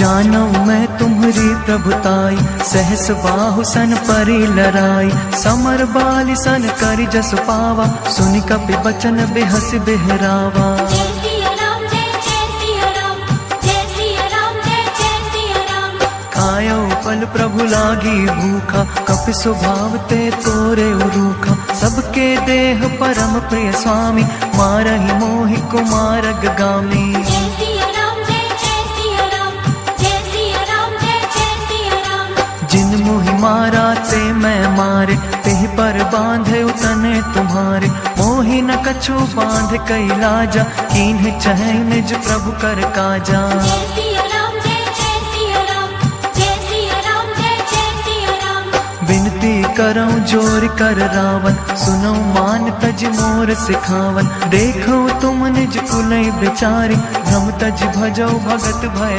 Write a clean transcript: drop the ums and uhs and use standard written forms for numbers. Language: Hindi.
जानो मैं तुम्हारी प्रभुताई, सहस बाहु सन परी लराई। समर बाली सन करी जस पावा, सुनि कपि बचन बेहस बेहरावा। खायो फल प्रभु लागी भूखा, कपि स्वभाव ते तोरे रूखा। सबके देह परम प्रिय स्वामी, मारहि मोहि कुमारग गामी। जिन मोहि मारा ते मैं मारे, तेहि पर बांधे तने तुम्हारे। मोहि न कछु बांध कई लाजा, कीन्ह चहै निज प्रभु कर काजा। विनती करऊं जोर कर रावण, सुनो मान तज मोर सिखावन। देखो तुम निज कुलई बिचारी, भ्रम तज भजो भगत भय।